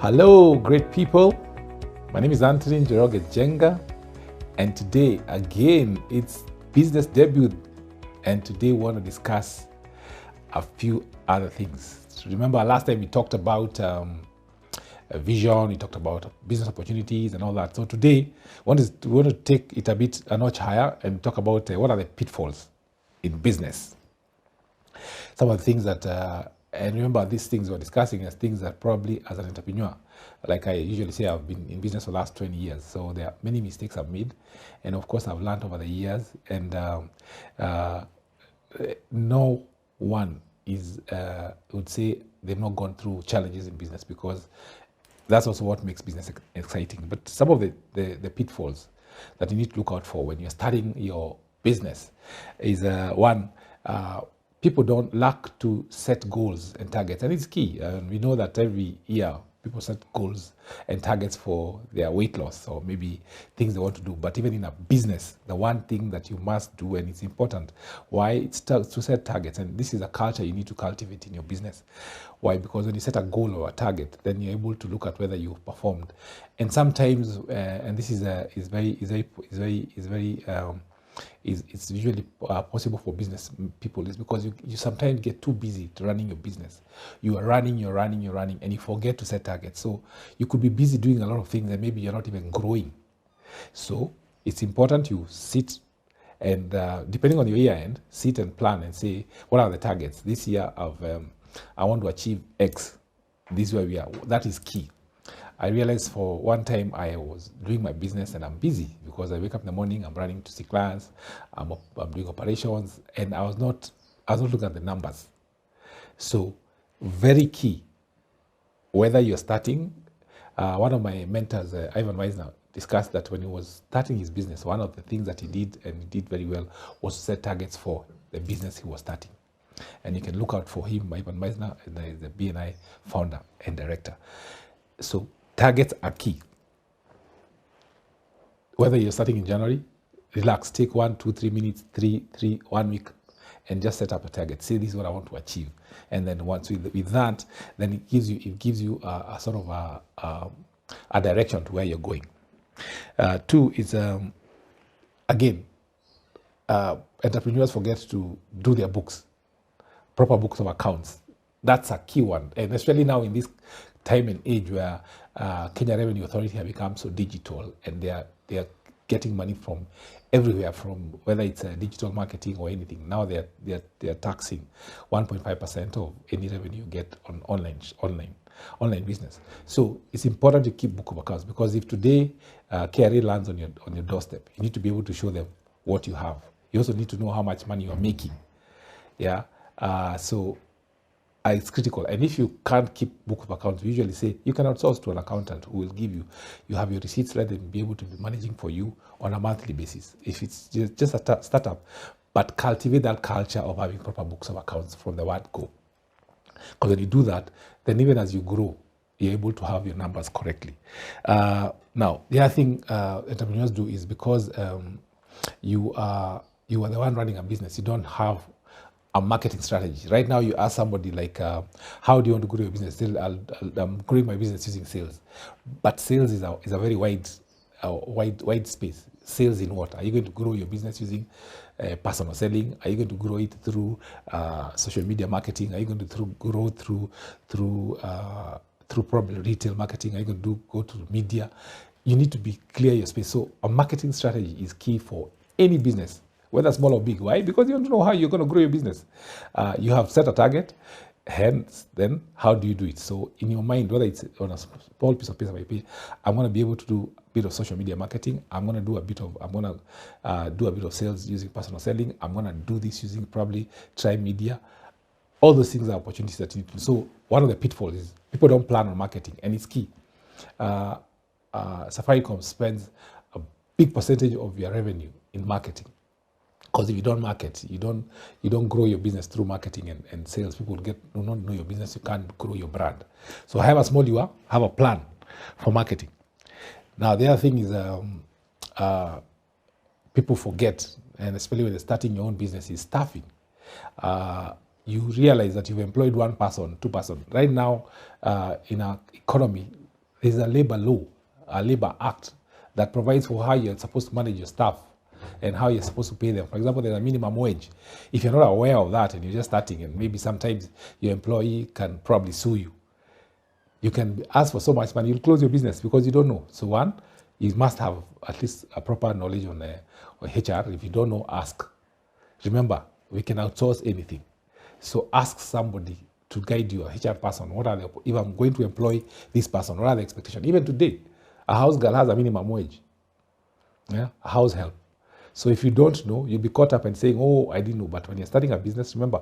Hello, great people. My name is Anthony Njoroge Jenga, and today, again, it's business debut. And today, we want to discuss a few other things. So remember, last time we talked about a vision, we talked about business opportunities and all that. So today, we want to take it a notch higher and talk about what are the pitfalls in business. Some of the things that and remember, these things we're discussing as things that probably as an entrepreneur, like I usually say, I've been in business for the last 20 years. So there are many mistakes I've made. And of course, I've learned over the years. And no one would say they've not gone through challenges in business, because that's also what makes business exciting. But some of the pitfalls that you need to look out for when you're starting your business is one, people don't lack to set goals and targets, and it's key. We know that every year people set goals and targets for their weight loss or maybe things they want to do. But even in a business, the one thing that you must do, and it's important, why it's to set targets, and this is a culture you need to cultivate in your business. Why? Because when you set a goal or a target, then you're able to look at whether you've performed. And sometimes, and this is it's usually possible for business people, is because you sometimes get too busy to running your business. You are running, and you forget to set targets. So you could be busy doing a lot of things and maybe you're not even growing. So it's important you sit and depending on your year end, sit and plan and say, what are the targets? This year I want to achieve X. This is where we are. That is key. I realized for one time I was doing my business and I'm busy because I wake up in the morning, I'm running to see clients, I'm doing operations, and I was not looking at the numbers. So very key, whether you're starting, one of my mentors, Ivan Weisner, discussed that when he was starting his business, one of the things that he did, and he did very well, was to set targets for the business he was starting. And you can look out for him, Ivan Weisner, the BNI founder and director. So targets are key. Whether you're starting in January, relax, take 1, 2, 3 minutes, 1 week, and just set up a target. Say, this is what I want to achieve. And then once with that, then it gives you a sort of a direction to where you're going. Two is, again, entrepreneurs forget to do their books, proper books of accounts. That's a key one. And especially now in this time and age where Kenya Revenue Authority have become so digital, and they are getting money from everywhere, from whether it's digital marketing or anything. Now they are taxing 1.5% of any revenue you get on online business. So it's important to keep book of accounts, because if today KRA lands on your doorstep, you need to be able to show them what you have. You also need to know how much money you're making. Yeah. So it's critical. And if you can't keep book of accounts, we usually say you can outsource to an accountant who will give you have your receipts, let them be able to be managing for you on a monthly basis. If it's just a startup, but cultivate that culture of having proper books of accounts from the word go. Because when you do that, then even as you grow, you're able to have your numbers correctly. Now, the other thing entrepreneurs do is, because you are the one running a business, you don't have a marketing strategy. Right now, you ask somebody like, how do you want to grow your business? I'm growing my business using sales. But sales is a very wide space. Sales in what? Are you going to grow your business using personal selling? Are you going to grow it through social media marketing? Are you going to grow through probably retail marketing? Are you going to go to media? You need to be clear your space. So a marketing strategy is key for any business, whether small or big. Why? Because you don't know how you're going to grow your business. You have set a target, hence, then how do you do it? So in your mind, whether it's on a small piece of paper, I'm going to be able to do a bit of social media marketing. I'm going to do a bit of sales using personal selling. I'm going to do this using probably try media. All those things are opportunities that you need to do. So one of the pitfalls is people don't plan on marketing, and it's key. Safaricom spends a big percentage of your revenue in marketing. Because if you don't market, you don't grow your business through marketing and sales. People do not know your business. You can't grow your brand. So however small you are, have a plan for marketing. Now the other thing is people forget, and especially when they're starting your own business, is staffing. You realize that you've employed one person, two person. Right now, in our economy, There's a labor law, a labor act that provides for how you're supposed to manage your staff and how you're supposed to pay them. For example, there's a minimum wage. If you're not aware of that and you're just starting, and maybe sometimes your employee can probably sue you. You can ask for so much money, you'll close your business because you don't know. So one, you must have at least a proper knowledge on HR. If you don't know, ask. Remember, we can outsource anything. So ask somebody to guide you, a HR person. What are the, if I'm going to employ this person, what are the expectations? Even today, a house girl has a minimum wage. Yeah, a house help. So if you don't know, you'll be caught up and saying, oh, I didn't know. But when you're starting a business, remember,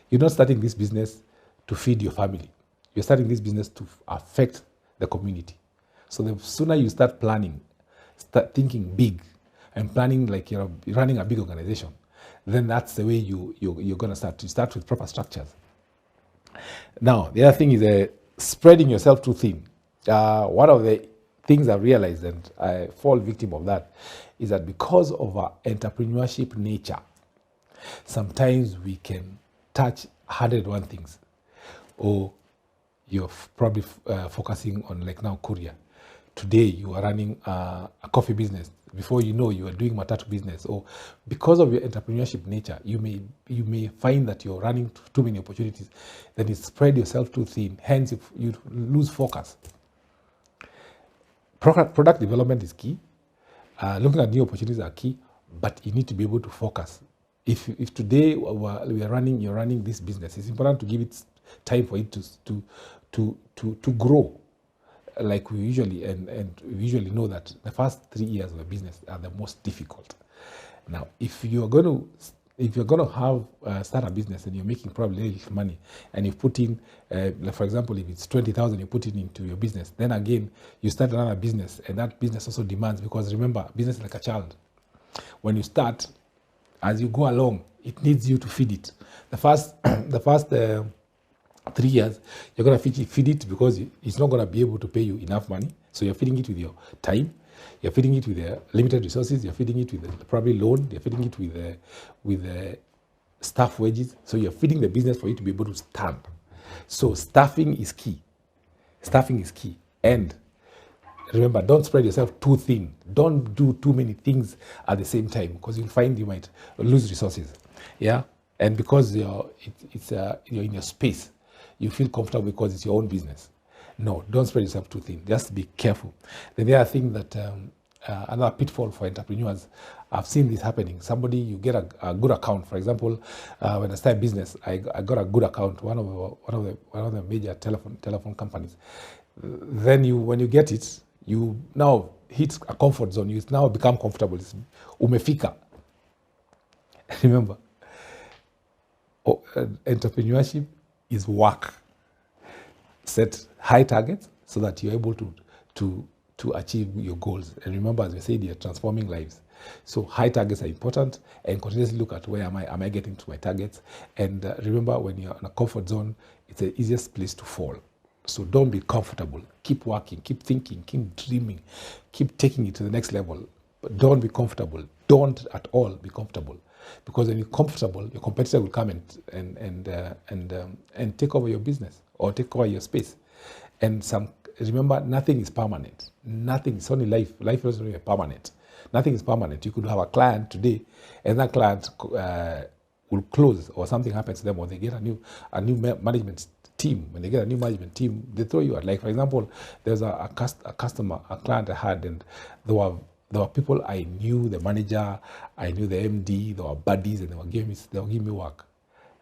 you're not starting this business to feed your family. You're starting this business to affect the community. So the sooner you start planning, start thinking big, and planning like you're running a big organization, then that's the way you're going to start. You start with proper structures. Now, the other thing is spreading yourself too thin. One of the things I've realized, and I fall victim of that, is that because of our entrepreneurship nature, sometimes we can touch 101 things. Or you're probably focusing on, like now, Korea. Today you are running a coffee business. Before you know, you are doing matatu business. Or because of your entrepreneurship nature, you may find that you're running too many opportunities. Then you spread yourself too thin. Hence, you lose focus. Product development is key. Looking at new opportunities are key, but you need to be able to focus. If today you're running this business, it's important to give it time for it to grow. Like we usually we usually know that the first 3 years of a business are the most difficult. Now, if you're going to have start a business and you're making probably little money, and you put in, like for example, if it's 20,000, you put it into your business. Then again, you start another business, and that business also demands, because remember, business is like a child. When you start, as you go along, it needs you to feed it. The first 3 years, you're going to feed it because it's not going to be able to pay you enough money. So you're feeding it with your time. You're feeding it with limited resources. You're feeding it with probably loan. You're feeding it with staff wages. So you're feeding the business for you to be able to stand. So staffing is key. Staffing is key. And remember, don't spread yourself too thin. Don't do too many things at the same time, because you'll find you might lose resources. Yeah, and because you're in your space, you feel comfortable because it's your own business. No, don't spread yourself too thin. Just be careful. Then the other thing that another pitfall for entrepreneurs, I've seen this happening. Somebody, you get a good account. For example, when I started business, I got a good account. One of the major telephone companies. Then when you get it, you now hit a comfort zone. You now become comfortable. It's umefika. Remember, entrepreneurship is work. Set high targets so that you're able to achieve your goals. And remember, as we said, you're transforming lives. So high targets are important, and continuously look at where am I getting to my targets. And remember, when you're in a comfort zone, it's the easiest place to fall. So don't be comfortable. Keep working, keep thinking, keep dreaming, keep taking it to the next level. But don't be comfortable. Don't at all be comfortable. Because when you're comfortable, your competitor will come and take over your business or take over your space. And remember, nothing is permanent. Nothing. It's only life. Life is only permanent. Nothing is permanent. You could have a client today, and that client will close, or something happens to them, or they get a new management team. When they get a new management team, they throw you out. Like for example, there's a customer, a client I had, and there were people I knew, the manager, I knew the MD, they were buddies, and they were giving me work.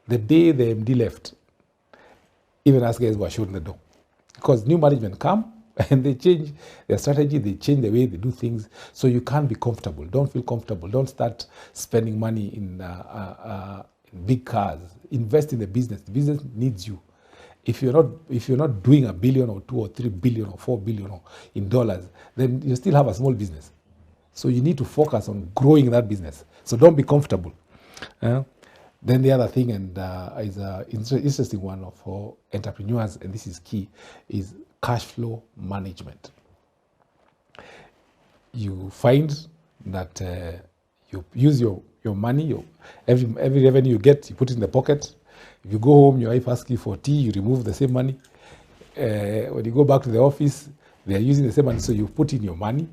The day the MD left, even us guys were shut in the door. Because new management come and they change their strategy, they change the way they do things. So you can't be comfortable. Don't feel comfortable. Don't start spending money in big cars. Invest in the business. The business needs you. If you're not doing $1 billion or $2 or $3 billion or $4 billion in dollars, then you still have a small business. So you need to focus on growing that business. So don't be comfortable. Then the other thing, and is an interesting one for entrepreneurs, and this is key, is cash flow management. You find that you use your money, every revenue you get, you put it in the pocket. If you go home, your wife asks you for tea, you remove the same money. When you go back to the office, They are using the same money. So you put in your money,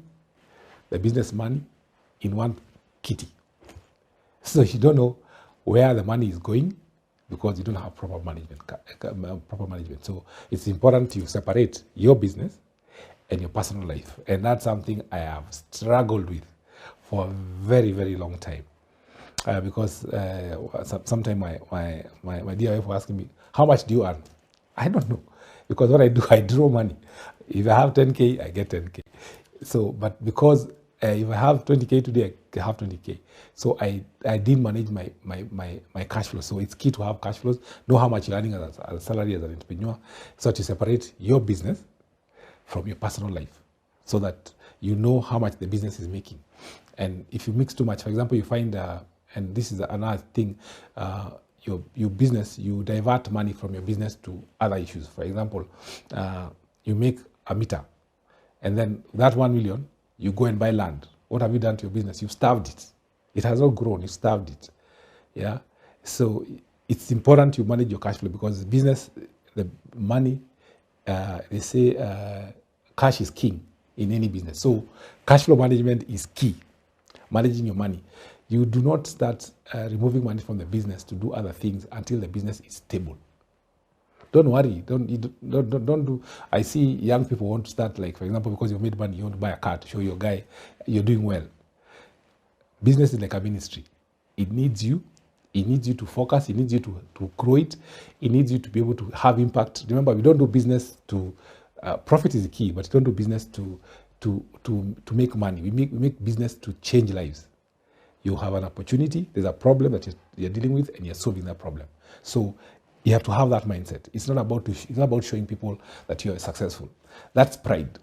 the business money, in one kitty. So you don't know where the money is going because you don't have proper management. So it's important to separate your business and your personal life. And that's something I have struggled with for a very, very long time. Because sometimes my dear wife was asking me, how much do you earn? I don't know. Because what I do, I draw money. If I have 10K, I get 10K. So, but because if I have 20K today, I have 20K. So I didn't manage my cash flow. So it's key to have cash flows, know how much you're earning as a salary as an entrepreneur, so to separate your business from your personal life so that you know how much the business is making. And if you mix too much, for example, you find, and this is another thing, your business, you divert money from your business to other issues. For example, you make a meter, and then that 1 million, you go and buy land. What have you done to your business? You've starved it. It has not grown, you starved it. Yeah. So it's important you manage your cash flow because business, the money, they say cash is king in any business. So cash flow management is key. Managing your money. You do not start removing money from the business to do other things until the business is stable. Don't worry. Don't do. I see young people want to start, like, for example, because you've made money, you want to buy a car to show your guy you're doing well. Business is like a ministry. It needs you. It needs you to focus. It needs you to grow it. It needs you to be able to have impact. Remember, we don't do business to profit is the key, but we don't do business to make money. We make business to change lives. You have an opportunity. There's a problem that you're dealing with, and you're solving that problem. So you have to have that mindset. It's not about showing people that you're successful. That's pride.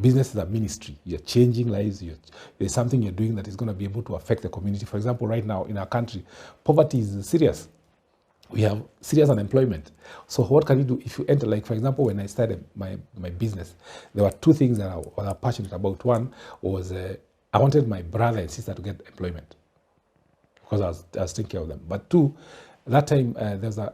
Business is a ministry. You're changing lives. There's something you're doing that is going to be able to affect the community. For example, right now in our country, poverty is serious. We have serious unemployment. So what can you do if you enter, like, for example, when I started my business, there were two things that I was passionate about. One was I wanted my brother and sister to get employment because I was taking care of them. But two, that time there was a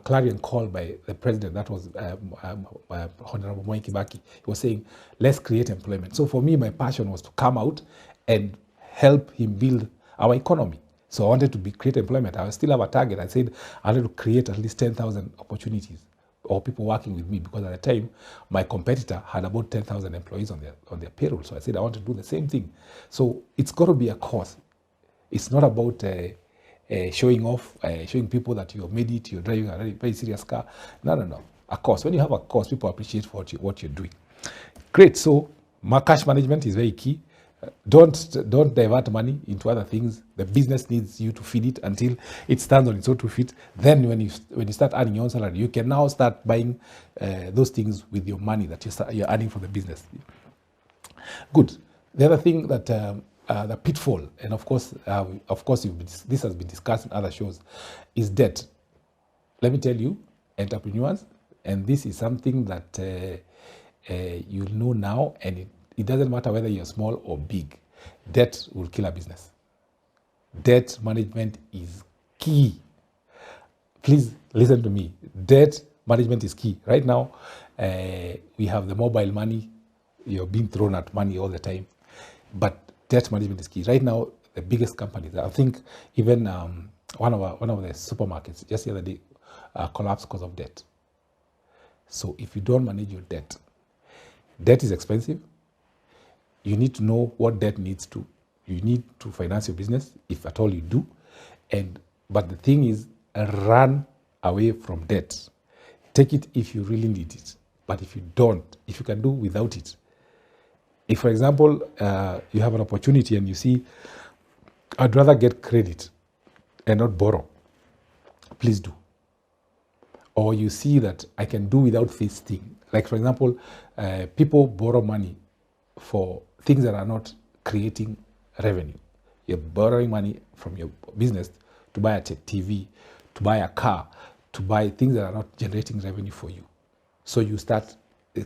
clarion call by the president. That was Honorable Mwai Kibaki. He was saying, let's create employment. So for me, my passion was to come out and help him build our economy. So I wanted to create employment. I still have a target. I said I wanted to create at least 10,000 opportunities or people working with me, because at the time my competitor had about 10,000 employees on their payroll. So I said I want to do the same thing. So it's got to be a cause. It's not about showing off, showing people that you have made it, you're driving a very serious car. No. A cause. When you have a cause, people appreciate what you're doing. Great. So cash management is very key. Don't divert money into other things. The business needs you to feed it until it stands on its own 2 feet. Then when you start earning your own salary, you can now start buying those things with your money that you're earning from the business. Good. The other thing that the pitfall, and of course this has been discussed in other shows, is debt. Let me tell you, entrepreneurs, and this is something that you know now, and it doesn't matter whether you're small or big. Debt will kill a business. Debt management is key. Please listen to me. Debt management is key. Right now, we have the mobile money. You're being thrown at money all the time. But debt management is key. Right now, the biggest companies, I think even one of the supermarkets just the other day collapsed because of debt. So if you don't manage your debt is expensive. You need to know what debt needs to. You need to finance your business, if at all you do. But the thing is, run away from debt. Take it if you really need it. But if you don't, if you can do without it. If, for example, you have an opportunity and you see, I'd rather get credit and not borrow, please do. Or you see that I can do without this thing. Like, for example, people borrow money for things that are not creating revenue. You're borrowing money from your business to buy a TV, to buy a car, to buy things that are not generating revenue for you. So you start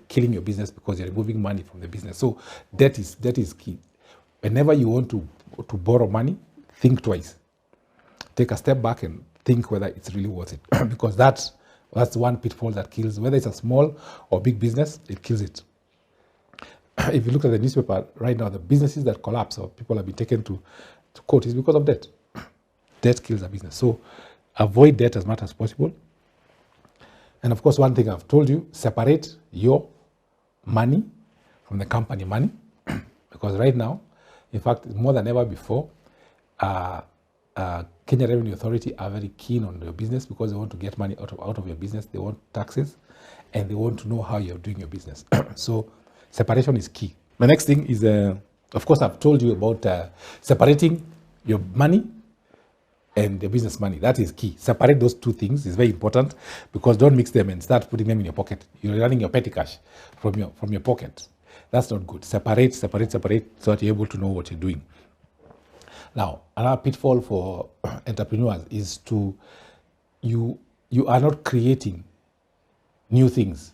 killing your business because you're removing money from the business. So that is key. Whenever you want to borrow money, think twice. Take a step back and think whether it's really worth it. Because that's one pitfall that kills, whether it's a small or big business, it kills it. if you look at the newspaper right now, the businesses that collapse or people have been taken to court is because of debt. Debt kills a business. So avoid debt as much as possible. And of course, one thing I've told you, separate your money from the company money. Because right now, in fact, more than ever before, Kenya Revenue Authority are very keen on your business because they want to get money out of your business. They want taxes and they want to know how you're doing your business. So separation is key. The next thing is, of course, I've told you about separating your money and the business money. That is key. Separate those two things is very important, because don't mix them and start putting them in your pocket. You're running your petty cash from your pocket. That's not good. Separate, so that you're able to know what you're doing. Now, another pitfall for entrepreneurs is you are not creating new things.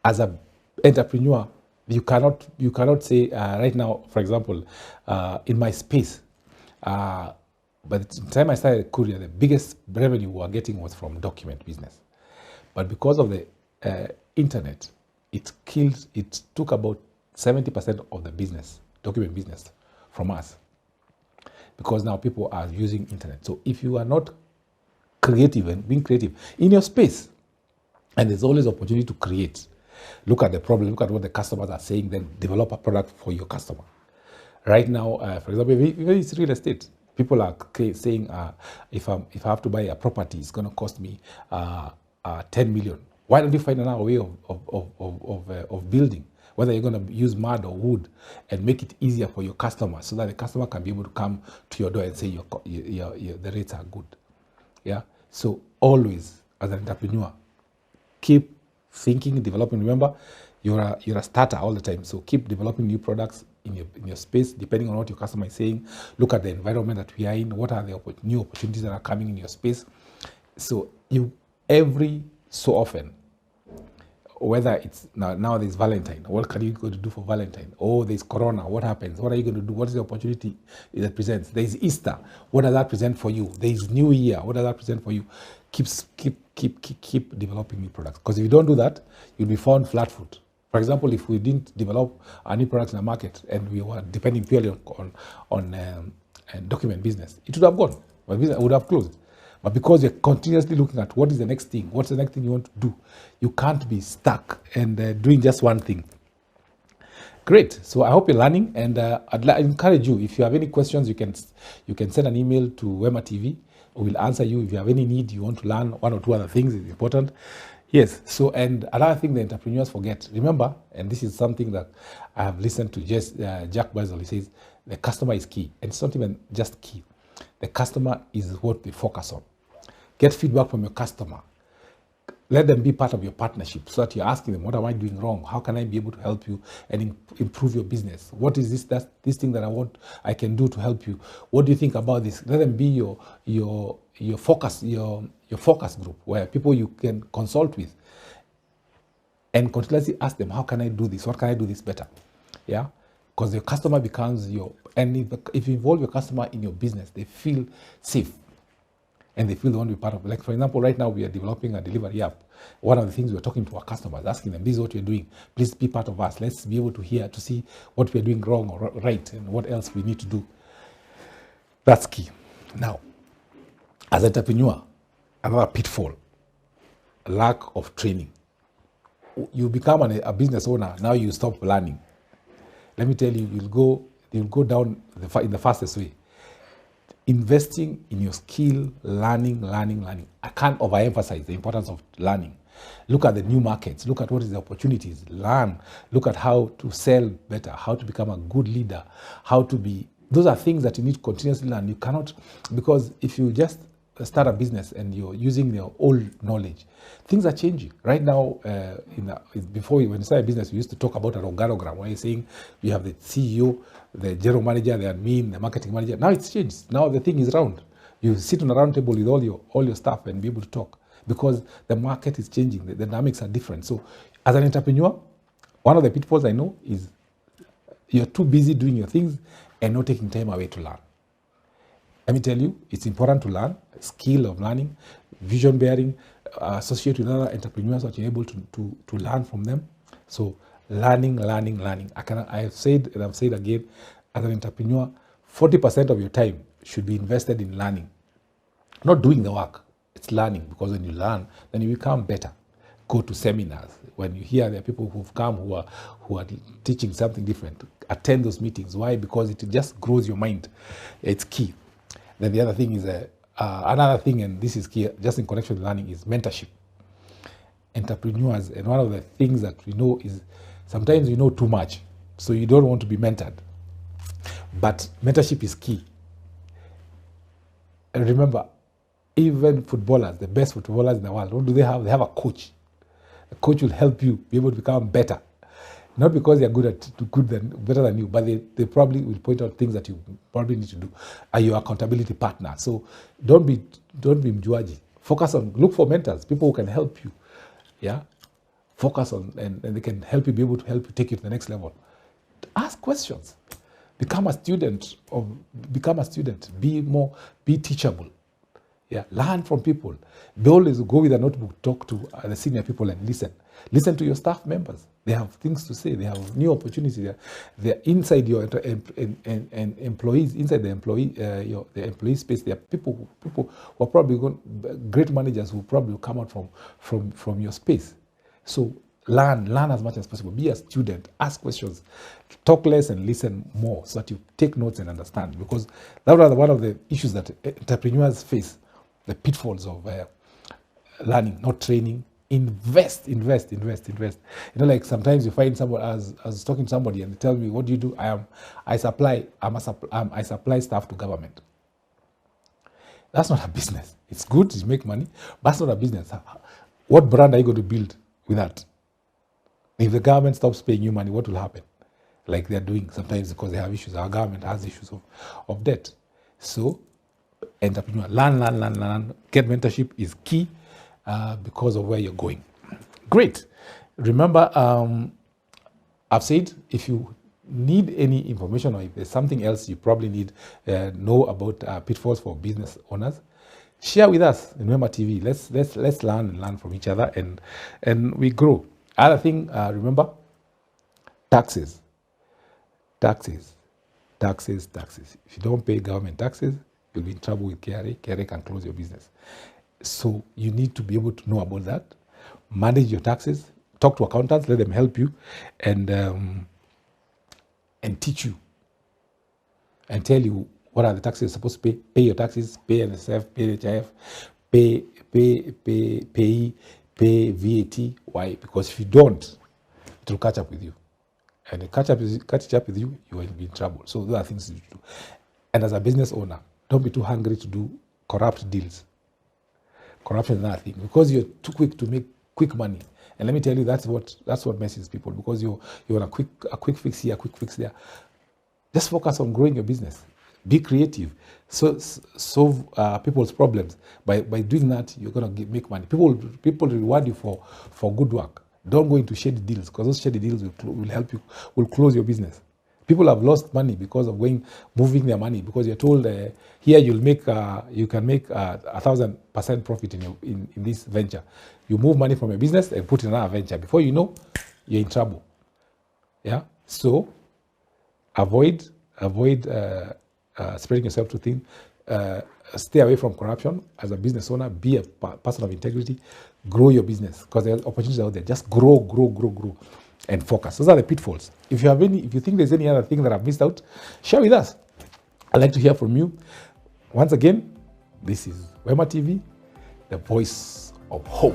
As an entrepreneur, you cannot say right now, for example, in my space, by the time I started Courier, the biggest revenue we were getting was from document business. But because of the internet, it took about 70% of the business, document business, from us. Because now people are using internet. So if you are not creative and being creative in your space, and there's always opportunity to create, look at the problem, look at what the customers are saying, then develop a product for your customer. Right now, for example, if it's real estate, people are saying, if I have to buy a property, it's going to cost me 10 million. Why don't you find another way of building? Whether you're going to use mud or wood, and make it easier for your customer, so that the customer can be able to come to your door and say the rates are good. Yeah. So always, as an entrepreneur, keep thinking, developing. Remember, you're a starter all the time. So keep developing new products in your space, depending on what your customer is saying. Look at the environment that we are in. What are the new opportunities that are coming in your space? So every so often, whether it's now there's Valentine, what can you go to do for Valentine? Oh, there's Corona, what happens? What are you going to do? What is the opportunity that presents? There's Easter, what does that present for you? There's New Year, what does that present for you? Keep developing new products, because if you don't do that, you'll be found flat-foot. For example, if we didn't develop our new products in the market and we were depending purely on document business, it would have gone. My business would have closed. But because you're continuously looking at what is the next thing, what's the next thing you want to do, you can't be stuck and doing just one thing. Great. So I hope you're learning, and I'd encourage you, if you have any questions, you can send an email to Wema TV. We'll answer you. If you have any need, you want to learn one or two other things, it's important. Yes. So, and another thing the entrepreneurs forget, remember, and this is something that I have listened to Jack Basil, he says, the customer is key. And it's not even just key. The customer is what they focus on. Get feedback from your customer. Let them be part of your partnership, so that you're asking them, what am I doing wrong? How can I be able to help you and improve your business? What is this thing that I can do to help you? What do you think about this? Let them be your focus group, where people you can consult with, and continuously ask them, how can I do this? What can I do this better? Yeah. Because your customer becomes and if you involve your customer in your business, they feel safe and they feel they want to be part of it. Like, for example, right now we are developing a delivery app. One of the things we're talking to our customers, asking them, this is what you're doing. Please be part of us. Let's be able to see what we're doing wrong or right, and what else we need to do. That's key. Now, as an entrepreneur, another pitfall, lack of training. You become a business owner, now you stop learning. Let me tell you, you'll go down in the fastest way. Investing in your skill, learning. I can't overemphasize the importance of learning. Look at the new markets. Look at what is the opportunities. Learn. Look at how to sell better, how to become a good leader, those are things that you need to continuously learn. You cannot, because if you just start a business and you're using your old knowledge, things are changing. Right now, before when you start a business, we used to talk about an organogram, where you're saying you have the CEO, the general manager, the admin, the marketing manager. Now it's changed. Now the thing is round. You sit on a round table with all your staff and be able to talk, because the market is changing. The dynamics are different. So as an entrepreneur, one of the pitfalls I know is you're too busy doing your things and not taking time away to learn. Let me tell you, it's important to learn, skill of learning, vision bearing, associate with other entrepreneurs so that you're able to learn from them. So Learning. I've said, and I've said again, as an entrepreneur, 40% of your time should be invested in learning. Not doing the work, it's learning, because when you learn, then you become better. Go to seminars. When you hear there are people who've come who are teaching something different, attend those meetings. Why? Because it just grows your mind. It's key. Then the other thing is, another thing, and this is key, just in connection with learning, is mentorship. Entrepreneurs, and one of the things that we know is sometimes you know too much, so you don't want to be mentored. But mentorship is key. And remember, even footballers, the best footballers in the world, what do they have? They have a coach. The coach will help you be able to become better. Not because they're better than you, but they probably will point out things that you probably need to do. Are your accountability partner? So don't be mjuaji. Focus on, look for mentors, people who can help you. Yeah, focus on, and they can help you, be able to help you take you to the next level. Ask questions. Become a student. Be teachable. Yeah, learn from people. They always go with a notebook, talk to the senior people and listen. Listen to your staff members. They have things to say. They have new opportunities. They're inside your employees, inside the employee space. There are people who are probably great managers who probably come out from your space. So learn as much as possible. Be a student. Ask questions. Talk less and listen more, so that you take notes and understand. Because that was one of the issues that entrepreneurs face. The pitfalls of learning, not training. Invest. Like sometimes you find somebody, I was talking to somebody and they tell me, what do you do? I supply stuff to government. That's not a business. It's good to make money, but that's not a business. What brand are you going to build with that? If the government stops paying you money, what will happen? Like they're doing sometimes, because they have issues. Our government has issues of debt. So entrepreneur, learn. Get mentorship is key because of where you're going. Great. Remember, I've said, if you need any information, or if there's something else you probably need know about pitfalls for business owners, share with us in Wema TV. Let's learn from each other, and we grow. Other thing, remember, taxes. If you don't pay government taxes, you'll be in trouble with KRA. KRA can close your business. So you need to be able to know about that. Manage your taxes. Talk to accountants. Let them help you, and teach you, and tell you what are the taxes you're supposed to pay. Pay your taxes. Pay NSF. Pay HIF. Pay VAT. Why? Because if you don't, it will catch up with you. And it catch up with you, you will be in trouble. So those are things you do. And as a business owner, don't be too hungry to do corrupt deals. Corruption is another thing, because you're too quick to make quick money. And let me tell you, that's what messes people, because you're on a quick fix here, a quick fix there. Just focus on growing your business. Be creative. So solve people's problems. By doing that, you're gonna make money. People reward you for good work. Don't go into shady deals, because those shady deals will help you, will close your business. People have lost money because of moving their money, because you're told here you can make 1,000% profit in this venture. You move money from a business and put in another venture. Before you know, you're in trouble. Yeah. So avoid spreading yourself to things. Stay away from corruption. As a business owner, be a person of integrity. Grow your business, because there are opportunities out there. Just grow, and focus. Those are the pitfalls. If you think there's any other thing that I've missed out, share with us. I'd like to hear from you. Once again, this is Wema TV, the voice of hope.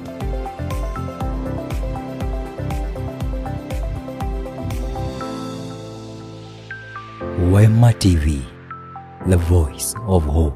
Wema TV, the voice of hope.